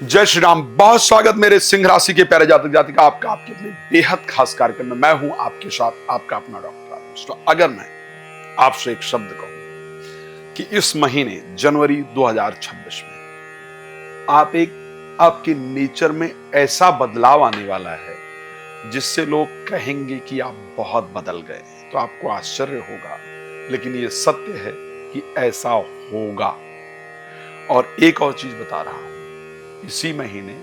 जय श्री राम। बहुत स्वागत मेरे सिंह राशि के प्यारे जातक जातिका आपका आपके अपने बेहद खास कार्यक्रम में। मैं हूं आपके साथ आपका अपना डॉक्टर आयुष। तो अगर मैं आपसे एक शब्द कहूं कि इस महीने जनवरी 2026 में आपके नेचर में ऐसा बदलाव आने वाला है जिससे लोग कहेंगे कि आप बहुत बदल गए, तो आपको आश्चर्य होगा, लेकिन ये सत्य है कि ऐसा होगा। और एक और चीज बता रहा हूं, इसी महीने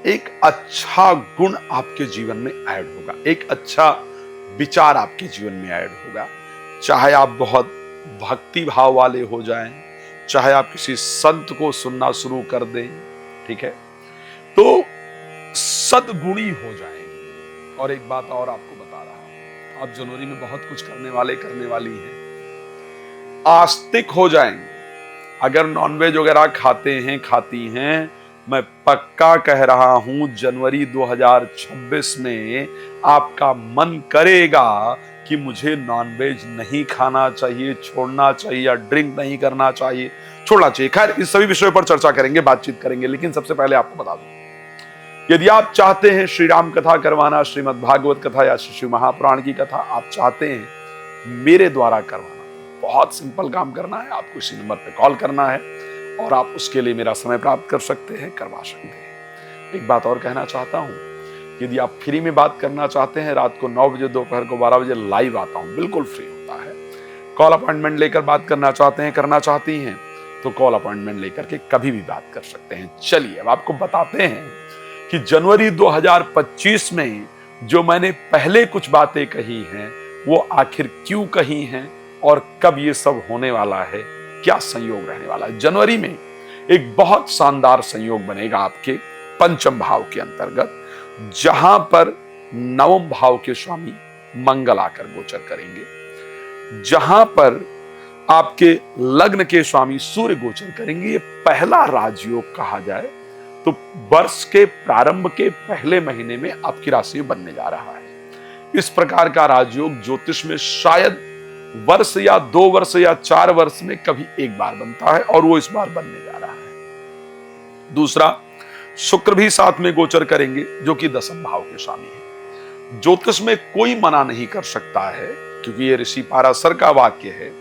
एक अच्छा गुण आपके जीवन में ऐड होगा, एक अच्छा विचार आपके जीवन में ऐड होगा। चाहे आप बहुत भक्ति भाव वाले हो जाएं, चाहे आप किसी संत को सुनना शुरू कर दें, ठीक है, तो सद्गुणी हो जाएंगे। और एक बात और आपको बता रहा हूं, आप जनवरी में बहुत कुछ करने वाली हैं, आस्तिक हो जाएंगे। अगर नॉनवेज वगैरह खाती हैं, मैं पक्का कह रहा हूं जनवरी 2026 में आपका मन करेगा कि मुझे नॉनवेज नहीं खाना चाहिए, छोड़ना चाहिए, या ड्रिंक नहीं करना चाहिए, छोड़ना चाहिए। खैर, इस सभी विषयों पर चर्चा करेंगे, बातचीत करेंगे, लेकिन सबसे पहले आपको बता दूं, यदि आप चाहते हैं श्री राम कथा करवाना, श्रीमद् भागवत कथा या शिव महापुराण की कथा आप चाहते हैं मेरे द्वारा करवाना, बहुत सिंपल काम करना है। आपको इसी नंबर पे कॉल करना है और आप उसके लिए मेरा समय प्राप्त कर सकते हैं, करवा सकते हैं। एक बात और कहना चाहता हूं, यदि आप फ्री में बात करना चाहते हैं, रात को 9 बजे, दोपहर को 12 बजे लाइव आता हूं, बिल्कुल फ्री होता है। कॉल अपॉइंटमेंट लेकर बात करना चाहते हैं, करना चाहती हैं, तो कॉल अपॉइंटमेंट लेकर के कभी भी बात कर सकते हैं। चलिए अब आपको बताते हैं कि जनवरी 2025 में जो मैंने पहले कुछ बातें कही हैं वो आखिर क्यों कही हैं और कब ये सब होने वाला है, क्या संयोग रहने वाला है। जनवरी में एक बहुत शानदार संयोग बनेगा आपके पंचम भाव के अंतर्गत, जहां पर नवम भाव के स्वामी मंगल आकर गोचर करेंगे, जहां पर आपके लग्न के स्वामी सूर्य गोचर करेंगे। ये पहला राजयोग कहा जाए तो वर्ष के प्रारंभ के पहले महीने में आपकी राशि में बनने जा रहा है। इस प्रकार का राजयोग ज्योतिष में शायद वर्ष या 2 वर्ष या 4 वर्ष में कभी एक बार बनता है, और वो इस बार बनने जा रहा है। दूसरा, शुक्र भी साथ में गोचर करेंगे, जो कि दसम भाव के स्वामी है। ज्योतिष में कोई मना नहीं कर सकता है, क्योंकि ये ऋषि पाराशर का वाक्य है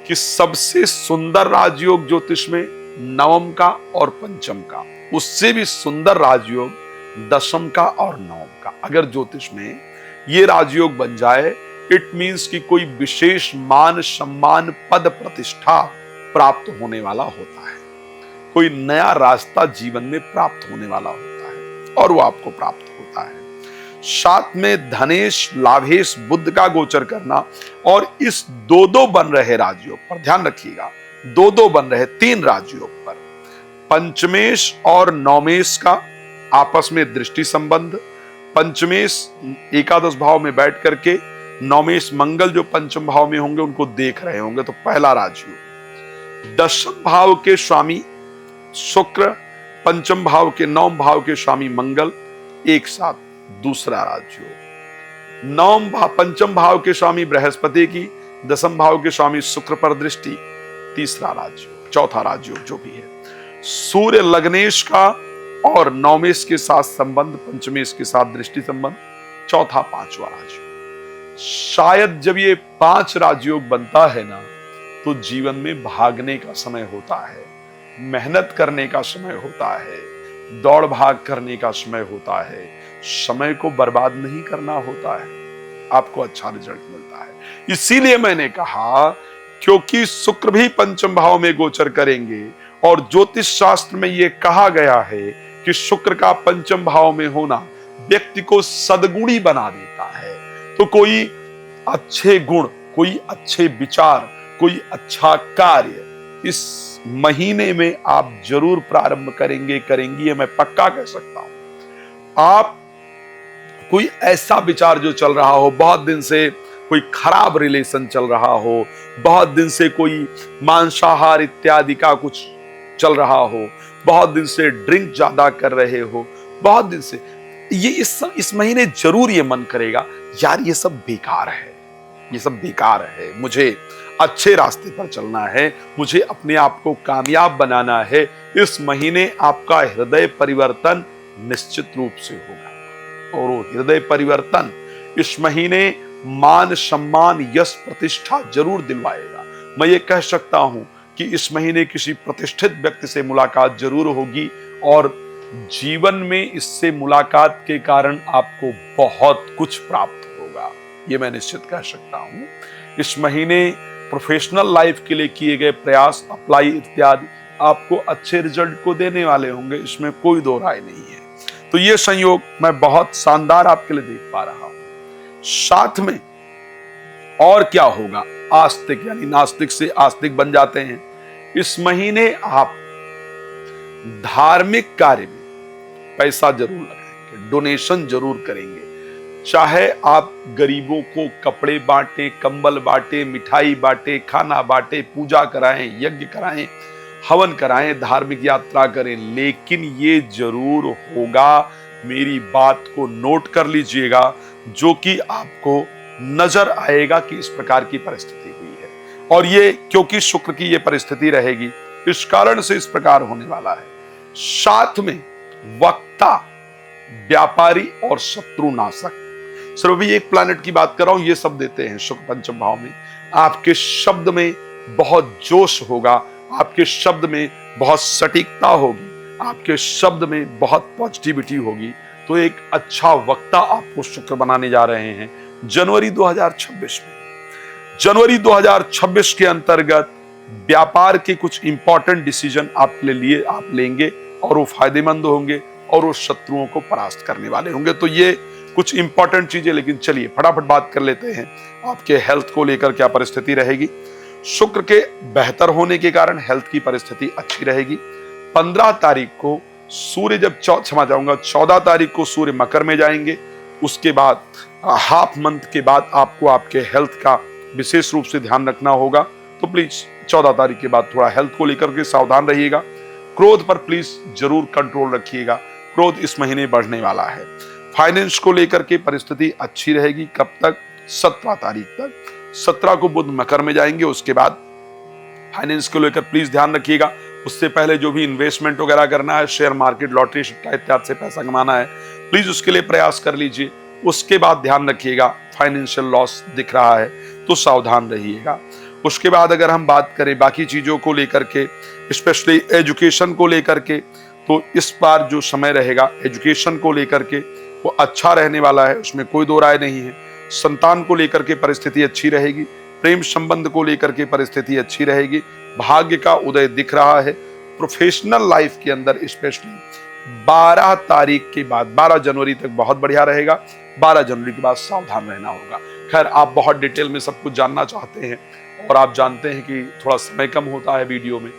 कि सबसे सुंदर राजयोग ज्योतिष में नवम का और पंचम का, उससे भी सुंदर राजयोग दशम का और नवम का। अगर ज्योतिष में ये राजयोग बन जाए, इट मीन्स कि कोई विशेष मान सम्मान पद प्रतिष्ठा प्राप्त होने वाला होता है, कोई नया रास्ता जीवन में प्राप्त होने वाला होता है, और वो आपको प्राप्त होता है। साथ में धनेश लाभेश बुध का गोचर करना, और इस 2-2 बन रहे राजयोग पर ध्यान रखिएगा, 2-2 बन रहे 3 राजयोग पर, पंचमेश और नवमेश का आपस में दृष्टि संबंध, पंचमेश एकादश भाव में बैठ करके नवमेश मंगल जो पंचम भाव में होंगे उनको देख रहे होंगे, तो पहला राजयोग। दशम भाव के स्वामी शुक्र, पंचम भाव के नवम भाव के स्वामी मंगल, एक साथ दूसरा राजयोग। पंचम भाव के स्वामी बृहस्पति की, दसम भाव के स्वामी शुक्र पर दृष्टि, तीसरा राजयोग। चौथा राजयोग जो भी है, सूर्य लग्नेश का और नवमेश के साथ संबंध, पंचमेश के साथ दृष्टि संबंध, चौथा पांचवा राजयोग। शायद जब ये 5 राजयोग बनता है ना, तो जीवन में भागने का समय होता है, मेहनत करने का समय होता है, दौड़ भाग करने का समय होता है, समय को बर्बाद नहीं करना होता है, आपको अच्छा रिजल्ट मिलता है। इसीलिए मैंने कहा, क्योंकि शुक्र भी पंचम भाव में गोचर करेंगे, और ज्योतिष शास्त्र में यह कहा गया है कि शुक्र का पंचम भाव में होना व्यक्ति को सद्गुणी बना देता है। तो कोई अच्छे गुण, कोई अच्छे विचार, कोई अच्छा कार्य इस महीने में आप जरूर प्रारंभ करेंगी, मैं पक्का कह सकता हूं। आप कोई ऐसा विचार जो चल रहा हो, बहुत दिन से कोई खराब रिलेशन चल रहा हो, बहुत दिन से कोई मांसाहार इत्यादि का कुछ चल रहा हो, बहुत दिन से ड्रिंक ज्यादा कर रहे हो, बहुत दिन से, ये इस महीने जरूर ये मन करेगा, यार ये सब बेकार है, ये सब बेकार है, मुझे अच्छे रास्ते पर चलना है, मुझे अपने आप को कामयाब बनाना है। इस महीने आपका हृदय परिवर्तन निश्चित रूप से होगा और वो हृदय परिवर्तन इस महीने मान सम्मान यश प्रतिष्ठा जरूर दिलवाएगा। मैं ये कह सकता हूं कि इस महीने किसी प्रतिष्ठित व्यक्ति से मुलाकात जरूर होगी और जीवन में इससे मुलाकात के कारण आपको बहुत कुछ प्राप्त होगा, ये मैं निश्चित कह सकता हूं। इस महीने प्रोफेशनल लाइफ के लिए किए गए प्रयास, अप्लाई इत्यादि आपको अच्छे रिजल्ट को देने वाले होंगे, इसमें कोई दो राय नहीं है। तो ये संयोग मैं बहुत शानदार आपके लिए देख पा रहा हूं। साथ में और क्या होगा, आस्तिक यानी नास्तिक से आस्तिक बन जाते हैं। इस महीने आप धार्मिक कार्य में पैसा जरूर लगाएंगे, डोनेशन जरूर करेंगे। चाहे आप गरीबों को कपड़े बांटें, कंबल बांटें, मिठाई बांटें, खाना बांटें, पूजा कराएं, यज्ञ कराएं, हवन कराएं, धार्मिक यात्रा करें, लेकिन ये जरूर होगा, मेरी बात को नोट कर लीजिएगा, जो कि आपको नजर आएगा कि इस प्रकार की परिस्थिति हुई है। और ये क्योंकि शुक्र की ये परिस्थिति रहेगी, इस कारण से इस प्रकार होने वाला है। साथ में वक्ता, व्यापारी और शत्रुनाशक, सिर्फ भी एक प्लैनेट की बात कर रहा हूं, ये सब देते हैं शुक्र पंचम भाव में। आपके शब्द में बहुत जोश होगा, आपके शब्द में बहुत सटीकता होगी, आपके शब्द में बहुत पॉजिटिविटी होगी। तो एक अच्छा वक्ता आपको शुक्र बनाने जा रहे हैं जनवरी 2026 में। जनवरी 2026 के अंतर्गत व्यापार के कुछ इंपॉर्टेंट डिसीजन आपके लिए आप लेंगे और वो फायदेमंद होंगे और वो शत्रुओं को परास्त करने वाले होंगे। तो ये कुछ इंपॉर्टेंट चीजें, लेकिन चलिए फटाफट बात कर लेते हैं आपके हेल्थ को लेकर क्या परिस्थिति रहेगी। शुक्र के बेहतर होने के कारण हेल्थ की परिस्थिति अच्छी रहेगी। 15 तारीख को सूर्य जब 14 तारीख को सूर्य मकर में जाएंगे, उसके बाद हाफ मंथ के बाद आपको आपके हेल्थ का विशेष रूप से ध्यान रखना होगा। तो प्लीज 14 तारीख के बाद थोड़ा हेल्थ को लेकर के सावधान रहिएगा। क्रोध पर प्लीज जरूर कंट्रोल रखिएगा, क्रोध इस महीने बढ़ने वाला है। फाइनेंस को लेकर के परिस्थिति अच्छी रहेगी। कब तक? 17 तारीख तक। 17 को बुध मकर में जाएंगे, उसके बाद फाइनेंस को लेकर प्लीज ध्यान रखिएगा। उससे पहले जो भी इन्वेस्टमेंट वगैरह करना है, शेयर मार्केट, लॉटरी इत्यादि से पैसा कमाना है, प्लीज उसके लिए प्रयास कर लीजिए। उसके बाद ध्यान रखिएगा, फाइनेंशियल लॉस दिख रहा है तो सावधान रहिएगा। उसके बाद अगर हम बात करें बाकी चीजों को लेकर के, स्पेशली एजुकेशन को लेकर के, तो इस बार जो समय रहेगा एजुकेशन को लेकर के वो अच्छा रहने वाला है, उसमें कोई दो राय नहीं है। संतान को लेकर के परिस्थिति अच्छी रहेगी, प्रेम संबंध को लेकर के परिस्थिति अच्छी रहेगी, भाग्य का उदय दिख रहा है। प्रोफेशनल लाइफ के अंदर स्पेशली 12 तारीख के बाद 12 जनवरी तक बहुत बढ़िया रहेगा। 12 जनवरी के बाद सावधान रहना होगा। खैर, आप बहुत डिटेल में सब कुछ जानना चाहते हैं और आप जानते हैं कि थोड़ा समय कम होता है वीडियो में,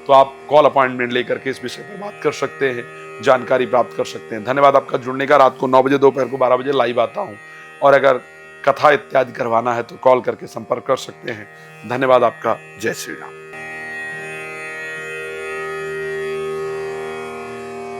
तो आप कॉल अपॉइंटमेंट लेकर के इस विषय पर बात कर सकते हैं, जानकारी प्राप्त कर सकते हैं। धन्यवाद आपका जुड़ने का। रात को 9 बजे, दोपहर को 12 बजे लाइव आता हूं और अगर कथा इत्यादि करवाना है तो कॉल करके संपर्क कर सकते हैं। धन्यवाद आपका। जय श्री राम।